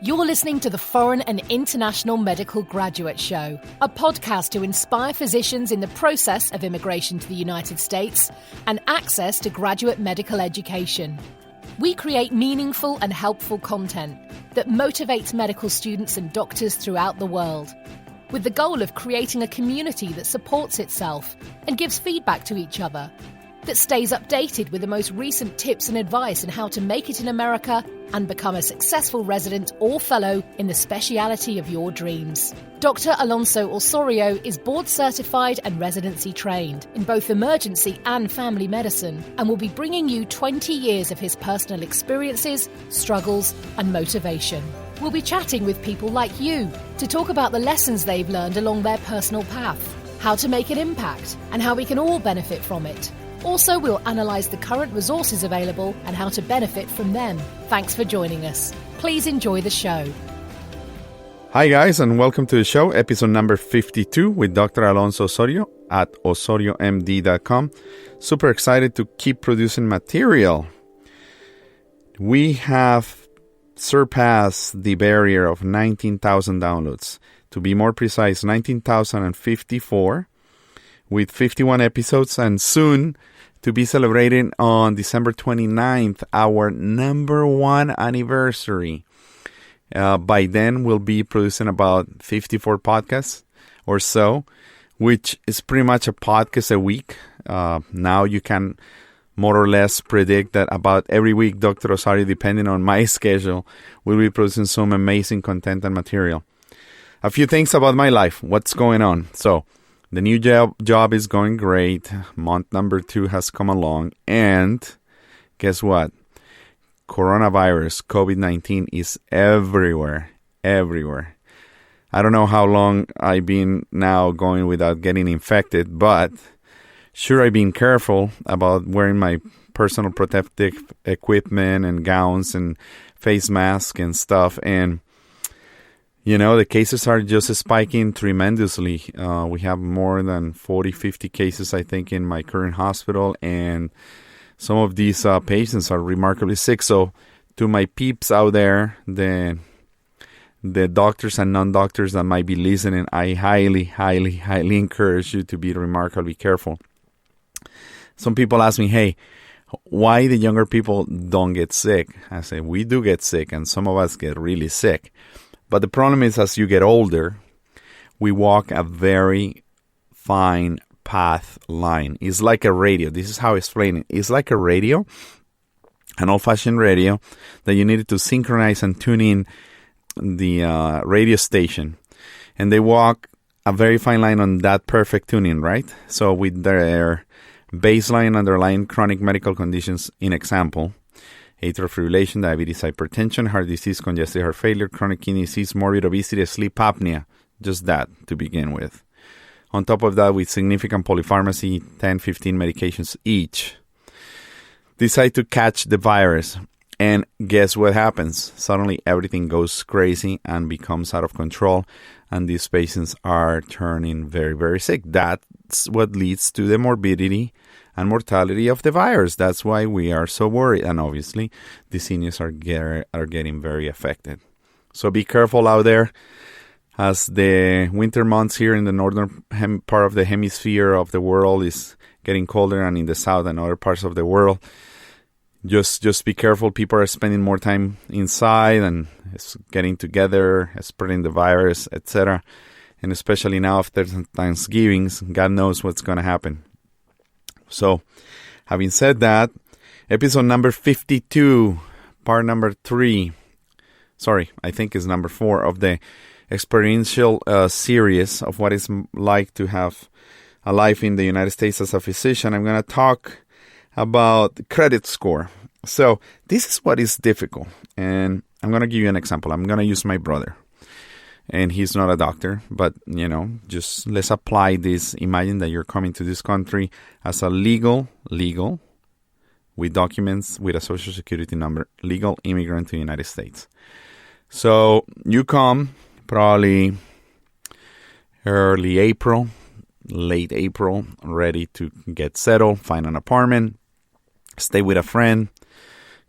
You're listening to the Foreign and International Medical Graduate Show, a podcast to inspire physicians in the process of immigration to the United States and access to graduate medical education. We create meaningful and helpful content that motivates medical students and doctors throughout the world, with the goal of creating a community that supports itself and gives feedback to each other, that stays updated with the most recent tips and advice on how to make it in America and become a successful resident or fellow in the speciality of your dreams. Dr. Alonso Osorio is board certified and residency trained in both emergency and family medicine and will be bringing you 20 years of his personal experiences, struggles, and motivation. We'll be chatting with people like you to talk about the lessons they've learned along their personal path, how to make an impact, and how we can all benefit from it. Also, we'll analyse the current resources available and how to benefit from them. Thanks for joining us. Please enjoy the show. Hi guys, and welcome to the show, episode number 52 with Dr. Alonso Osorio at osoriomd.com. Super excited to keep producing material. We have surpassed the barrier of 19,000 downloads. To be more precise, 19,054 with 51 episodes, and soon to be celebrating on December 29th, our number one anniversary. By then, we'll be producing about 54 podcasts or so, which is pretty much a podcast a week. Now you can more or less predict that about every week, Dr. Osorio, depending on my schedule, will be producing some amazing content and material. A few things about my life. What's going on? So, the new job is going great. Month number 2 has come along. And guess what? Coronavirus, COVID-19 is everywhere. Everywhere. I don't know how long I've been now going without getting infected, but sure, I've been careful about wearing my personal protective equipment and gowns and face masks and stuff. And you know, the cases are just spiking tremendously. We have more than 40, 50 cases, I think, in my current hospital. And some of these patients are remarkably sick. So to my peeps out there, the doctors and non-doctors that might be listening, I highly, highly, highly encourage you to be remarkably careful. Some people ask me, hey, why the younger people don't get sick? I say, we do get sick, and some of us get really sick. But the problem is, as you get older, we walk a very fine path line. It's like a radio. This is how I explain it. It's like a radio, an old-fashioned radio, that you needed to synchronize and tune in the radio station. And they walk a very fine line on that perfect tuning, right? So with their baseline underlying chronic medical conditions, in example, atrial fibrillation, diabetes, hypertension, heart disease, congestive heart failure, chronic kidney disease, morbid obesity, sleep apnea. Just that to begin with. On top of that, with significant polypharmacy, 10, 15 medications each, decide to catch the virus. And guess what happens? Suddenly everything goes crazy and becomes out of control. And these patients are turning very, very sick. That's what leads to the morbidity and mortality of the virus. That's why we are so worried. And obviously, the seniors are getting very affected. So be careful out there as the winter months here in the northern part of the hemisphere of the world is getting colder, and in the south and other parts of the world. Just be careful. People are spending more time inside and getting together, spreading the virus, etc. And especially now after Thanksgiving, God knows what's going to happen. So, having said that, episode number 52, part number 3, I think is number 4 of the experiential series of what it's like to have a life in the United States as a physician. I'm going to talk about credit score. So, this is what is difficult. And I'm going to give you an example. I'm going to use my brother. And he's not a doctor, but, you know, just let's apply this. Imagine that you're coming to this country as a legal, with documents, with a social security number, legal immigrant to the United States. So you come probably early April, late April, ready to get settled, find an apartment, stay with a friend,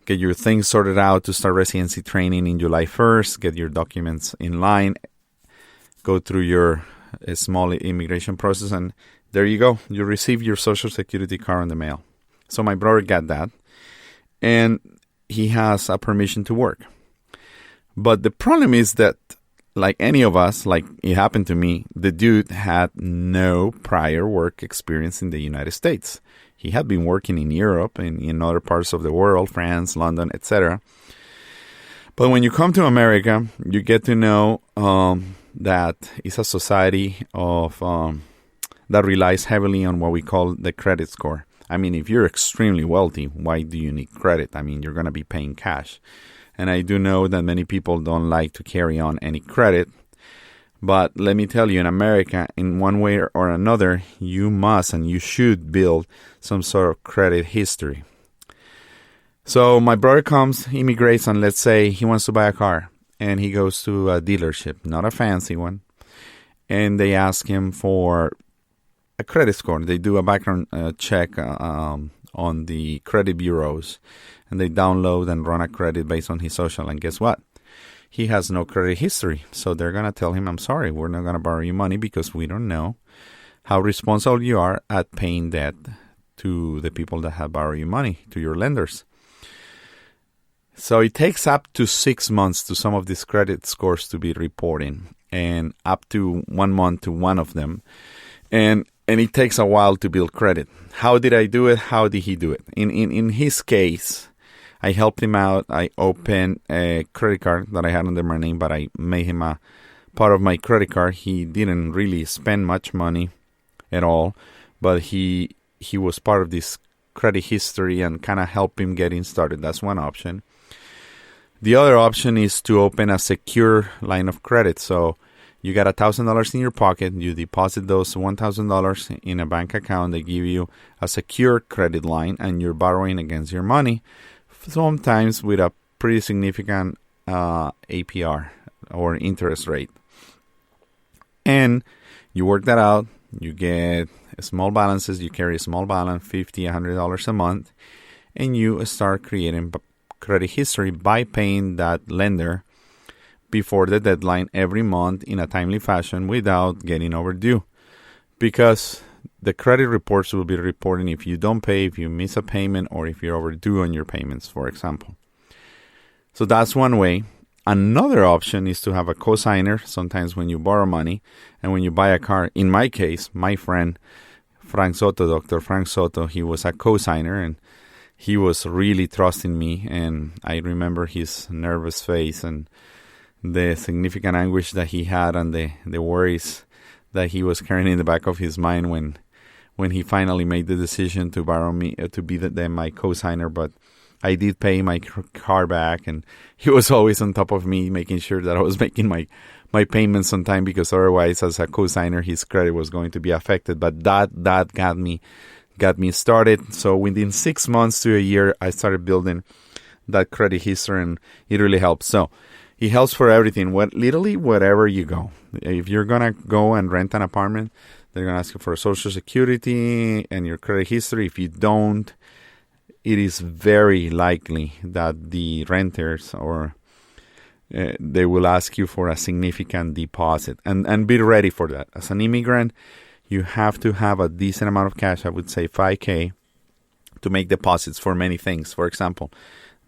get your things sorted out to start residency training in July 1st, get your documents in line, go through your small immigration process, and there you go. You receive your Social Security card in the mail. So my brother got that, and he has a permission to work. But the problem is that, like any of us, like it happened to me, the dude had no prior work experience in the United States. He had been working in Europe and in other parts of the world, France, London, etc. But when you come to America, you get to know that it's a society of that relies heavily on what we call the credit score. I mean, if you're extremely wealthy, why do you need credit? I mean, you're going to be paying cash. And I do know that many people don't like to carry on any credit. But let me tell you, in America, in one way or another, you must and you should build some sort of credit history. So my brother comes, immigrates, and let's say he wants to buy a car. And he goes to a dealership, not a fancy one. And they ask him for a credit score. They do a background check on the credit bureaus. And they download and run a credit based on his social. And guess what? He has no credit history. So they're going to tell him, I'm sorry, we're not going to borrow you money because we don't know how responsible you are at paying debt to the people that have borrowed you money, to your lenders. So it takes up to 6 months to some of these credit scores to be reporting, and up to 1 month to one of them. And it takes a while to build credit. How did I do it? How did he do it? In his case, I helped him out. I opened a credit card that I had under my name, but I made him a part of my credit card. He didn't really spend much money at all, but he was part of this credit history and kind of help him getting started. That's one option. The other option is to open a secure line of credit. So you got $1,000 in your pocket. You deposit those $1,000 in a bank account. They give you a secure credit line, and you're borrowing against your money, sometimes with a pretty significant APR or interest rate. And you work that out. You get small balances. You carry a small balance, $50, $100 a month, and you start creating credit history by paying that lender before the deadline every month in a timely fashion without getting overdue. Because the credit reports will be reporting if you don't pay, if you miss a payment, or if you're overdue on your payments, for example. So that's one way. Another option is to have a cosigner sometimes when you borrow money and when you buy a car. In my case, my friend Frank Soto, Dr. Frank Soto, he was a cosigner, and he was really trusting me. And I remember his nervous face and the significant anguish that he had and the worries that he was carrying in the back of his mind when he finally made the decision to borrow me, to be my co-signer. But I did pay my car back, and he was always on top of me, making sure that I was making my payments on time, because otherwise, as a co-signer, his credit was going to be affected. But that got me started. So within 6 months to a year, I started building that credit history, and it really helps. So it helps for everything. Literally wherever you go. If you're going to go and rent an apartment, they're going to ask you for Social Security and your credit history. If you don't, it is very likely that the renters or they will ask you for a significant deposit. And be ready for that. As an immigrant, you have to have a decent amount of cash, I would say $5,000, to make deposits for many things. For example,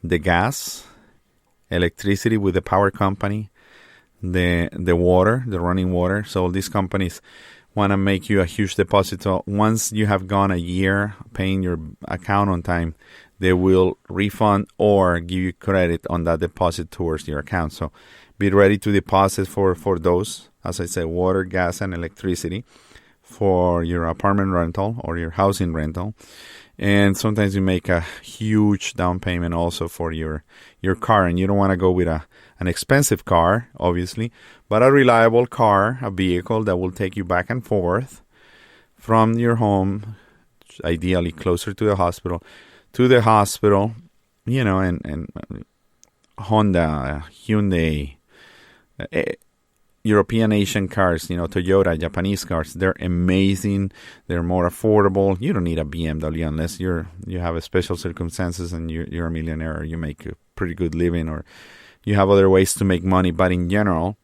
the gas, electricity with the power company, the water, the running water. So these companies want to make you a huge deposit. So once you have gone a year paying your account on time, they will refund or give you credit on that deposit towards your account. So be ready to deposit for those, as I said, water, gas, and electricity for your apartment rental or your housing rental. And sometimes you make a huge down payment also for your car. And you don't want to go with an expensive car, obviously, but a reliable car, a vehicle that will take you back and forth from your home, ideally closer to the hospital, and Honda, Hyundai, European Asian cars, Toyota, Japanese cars, they're amazing. They're more affordable. You don't need a BMW unless you have a special circumstances and you're a millionaire or you make a pretty good living or you have other ways to make money. But in general,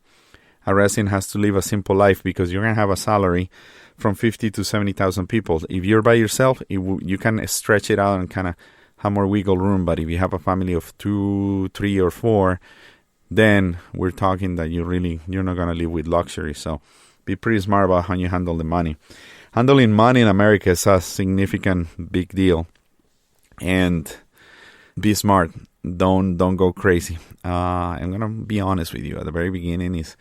a resident has to live a simple life because you're going to have a salary from 50 to 70,000 people. If you're by yourself, you can stretch it out and kind of have more wiggle room. But if you have a family of 2, 3, or 4, then we're talking that you're not going to live with luxury. So be pretty smart about how you handle the money. Handling money in America is a significant big deal. And be smart. Don't go crazy. I'm going to be honest with you. At the very beginning, it's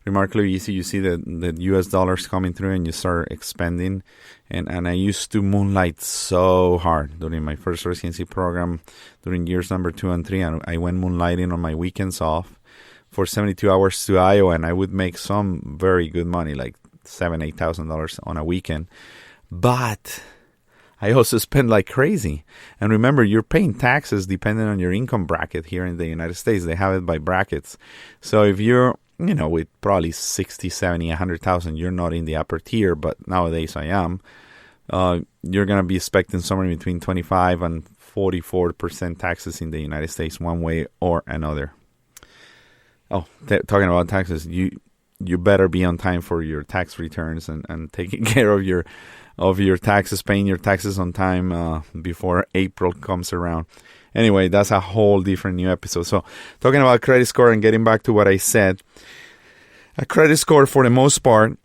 remarkably easy. You see the US dollars coming through and you start expanding. And I used to moonlight so hard during my first residency program, during years number 2 and 3. And I went moonlighting on my weekends off for 72 hours to Iowa, and I would make some very good money, like $7,000, $8,000 on a weekend. But I also spend like crazy. And remember, you're paying taxes depending on your income bracket here in the United States. They have it by brackets. So if you're, with probably 60, 70, 100,000, you're not in the upper tier, but nowadays I am. You're going to be expecting somewhere between 25 and 44% taxes in the United States, one way or another. Oh, talking about taxes, you better be on time for your tax returns and taking care of your taxes, paying your taxes on time before April comes around. Anyway, that's a whole different new episode. So talking about credit score and getting back to what I said, a credit score for the most part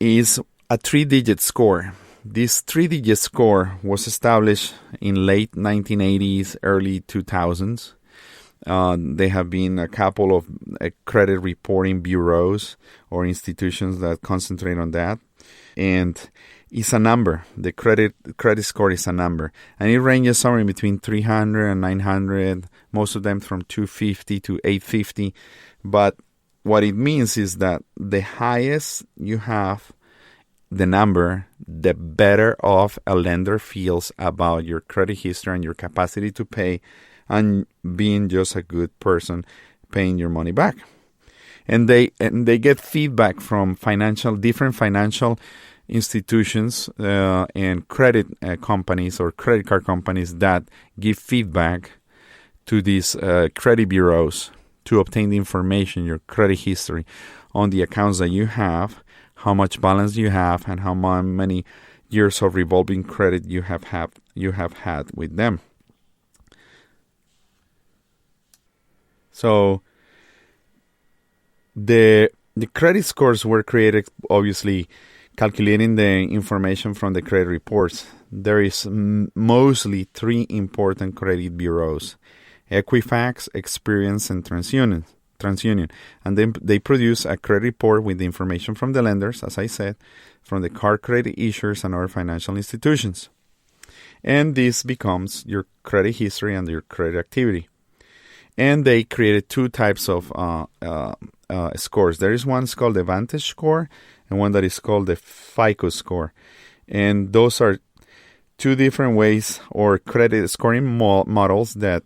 is a 3-digit score. This 3-digit score was established in late 1980s, early 2000s. There have been a couple of credit reporting bureaus or institutions that concentrate on that. And it's a number. The credit score is a number. And it ranges somewhere between 300 and 900, most of them from 250 to 850. But what it means is that the highest you have the number, the better off a lender feels about your credit history and your capacity to pay and being just a good person paying your money back. And they get feedback from different financial institutions and credit companies or credit card companies that give feedback to these credit bureaus to obtain the information, your credit history on the accounts that you have, how much balance you have, and how many years of revolving credit you have had with them. So the credit scores were created, obviously, calculating the information from the credit reports. There is mostly 3 important credit bureaus: Equifax, Experian, and TransUnion. And then they produce a credit report with the information from the lenders, as I said, from the card credit issuers and other financial institutions. And this becomes your credit history and your credit activity. And they created 2 types of scores. There is one called the Vantage score and one that is called the FICO score. And those are 2 different ways or credit scoring models that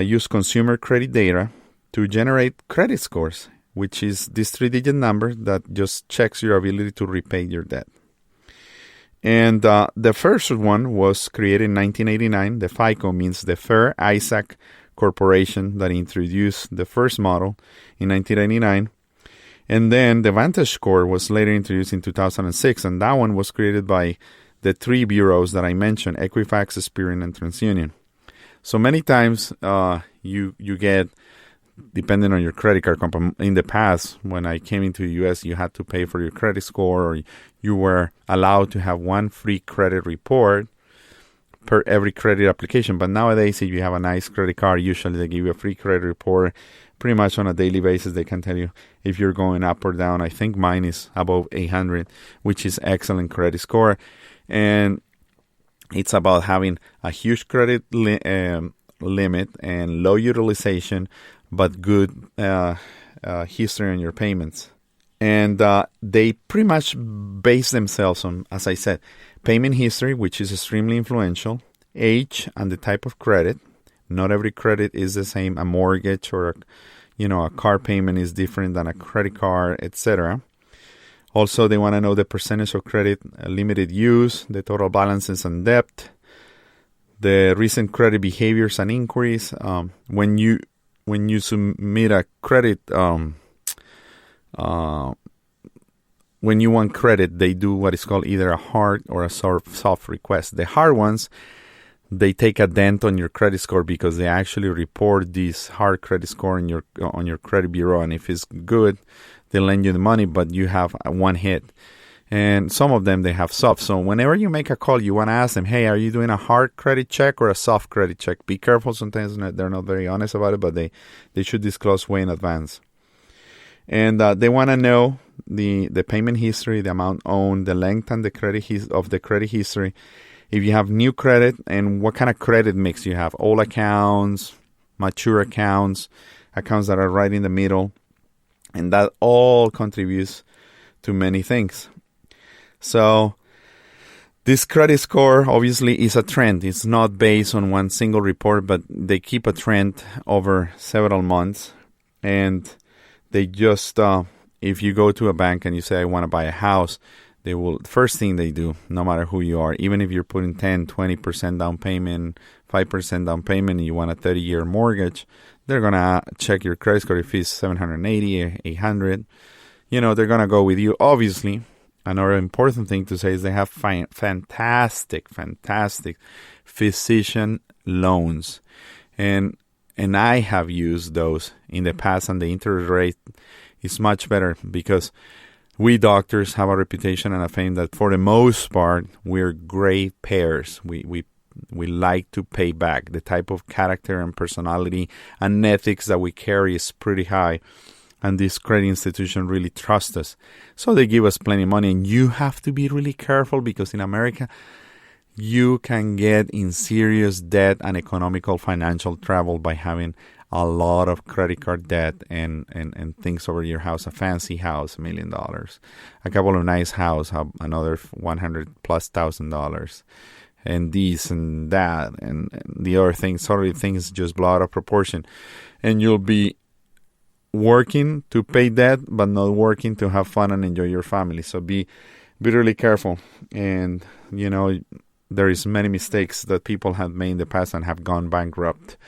use consumer credit data to generate credit scores, which is this 3-digit number that just checks your ability to repay your debt. And the first one was created in 1989. The FICO means the Fair Isaac Corporation that introduced the first model in 1999. And then the Vantage score was later introduced in 2006, and that one was created by the 3 bureaus that I mentioned, Equifax, Experian, and TransUnion. So many times you get, depending on your credit card company, in the past, when I came into the U.S., you had to pay for your credit score, or you were allowed to have 1 free credit report per every credit application. But nowadays, if you have a nice credit card, usually they give you a free credit report pretty much on a daily basis. They can tell you if you're going up or down. I think mine is above 800, which is excellent credit score. And it's about having a huge credit limit and low utilization, but good history on your payments. And they pretty much base themselves on, as I said, payment history, which is extremely influential, age, and the type of credit. Not every credit is the same. A mortgage or a car payment is different than a credit card, etc. Also, they want to know the percentage of credit limited use, the total balances and debt, the recent credit behaviors and inquiries. When you submit a credit, when you want credit, they do what is called either a hard or a soft request. The hard ones, they take a dent on your credit score because they actually report this hard credit score on your credit bureau, and if it's good, they lend you the money, but you have one hit. And some of them, they have soft. So whenever you make a call, you want to ask them, hey, are you doing a hard credit check or a soft credit check? Be careful. Sometimes they're not very honest about it, but they should disclose way in advance. And they want to know the payment history, the amount owed, the length and the credit of the credit history. If you have new credit and what kind of credit mix you have. Old accounts, mature accounts, accounts that are right in the middle. And that all contributes to many things. So this credit score obviously is a trend. It's not based on one single report, but they keep a trend over several months. And they just, if you go to a bank and you say, I want to buy a house, they will, first thing they do, no matter who you are, even if you're putting 10, 20% down payment, 5% down payment, and you want a 30-year mortgage, they're going to check your credit score. If it's 780, 800, they're going to go with you. Obviously, another important thing to say is they have fantastic physician loans. And I have used those in the past, and the interest rate is much better because we doctors have a reputation and a fame that for the most part, we're great payers. We like to pay back. The type of character and personality and ethics that we carry is pretty high. And this credit institution really trusts us. So they give us plenty of money. And you have to be really careful because in America, you can get in serious debt and economical financial trouble by having a lot of credit card debt and things over your house. A fancy house, $1 million. A couple of nice houses, another $100,000+. And this and that and the other things. Sorry, things just blow out of proportion. And you'll be working to pay debt, but not working to have fun and enjoy your family. So be really careful. And, there is many mistakes that people have made in the past and have gone bankrupt.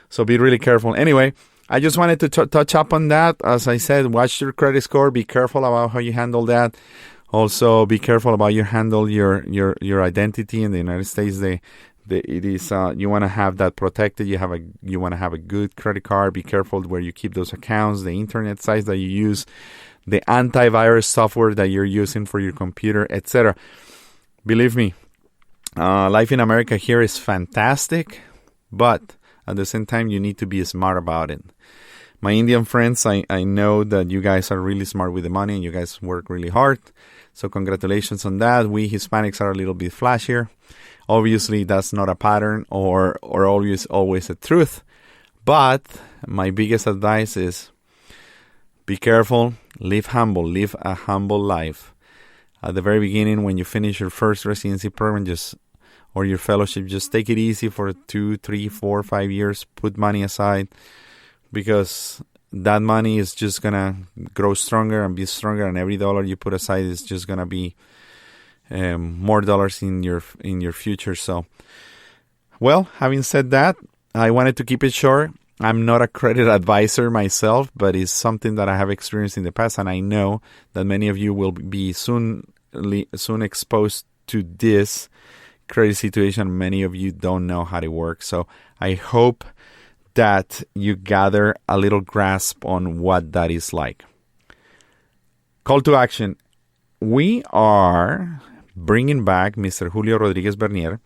So be really careful. Anyway, I just wanted to touch up on that. As I said, watch your credit score. Be careful about how you handle that. Also, be careful about your identity in the United States. It is you want to have that protected. You want to have a good credit card. Be careful where you keep those accounts, the internet sites that you use, the antivirus software that you're using for your computer, etc. Believe me, life in America here is fantastic, but at the same time, you need to be smart about it. My Indian friends, I know that you guys are really smart with the money and you guys work really hard. So congratulations on that. We Hispanics are a little bit flashier. Obviously, that's not a pattern or always a truth. But my biggest advice is be careful, live humble, live a humble life. At the very beginning, when you finish your first residency program, or your fellowship, just take it easy for 2, 3, 4, 5 years. Put money aside because that money is just going to grow stronger and be stronger. And every dollar you put aside is just going to be more dollars in your future. So, well, having said that, I wanted to keep it short. I'm not a credit advisor myself, but it's something that I have experienced in the past. And I know that many of you will be soon exposed to this credit situation. Many of you don't know how it works. So I hope that you gather a little grasp on what that is like. Call to action. We are bringing back Mr. Julio Rodriguez Bernier,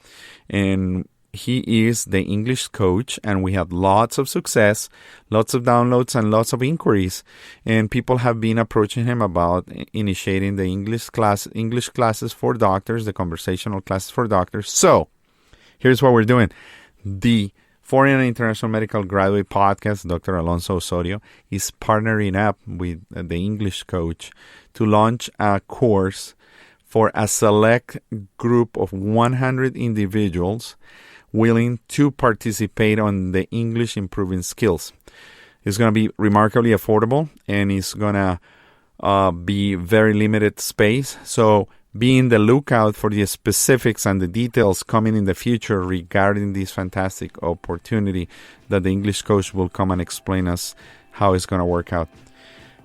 and he is the English coach, and we had lots of success, lots of downloads, and lots of inquiries. And people have been approaching him about initiating the English classes for doctors, the conversational classes for doctors. So, here's what we're doing. The Foreign and International Medical Graduate Podcast, Dr. Alonso Osorio, is partnering up with the English coach to launch a course for a select group of 100 individuals willing to participate on the English improving skills. It's going to be remarkably affordable, and it's going to be very limited space. So be in the lookout for the specifics and the details coming in the future regarding this fantastic opportunity that the English coach will come and explain us how it's going to work out.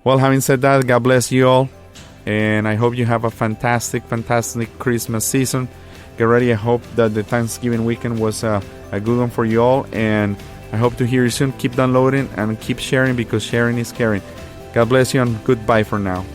Well, having said that, God bless you all. And I hope you have a fantastic, fantastic Christmas season. Get ready. I hope that the Thanksgiving weekend was a good one for you all. And I hope to hear you soon. Keep downloading and keep sharing, because sharing is caring. God bless you, and goodbye for now.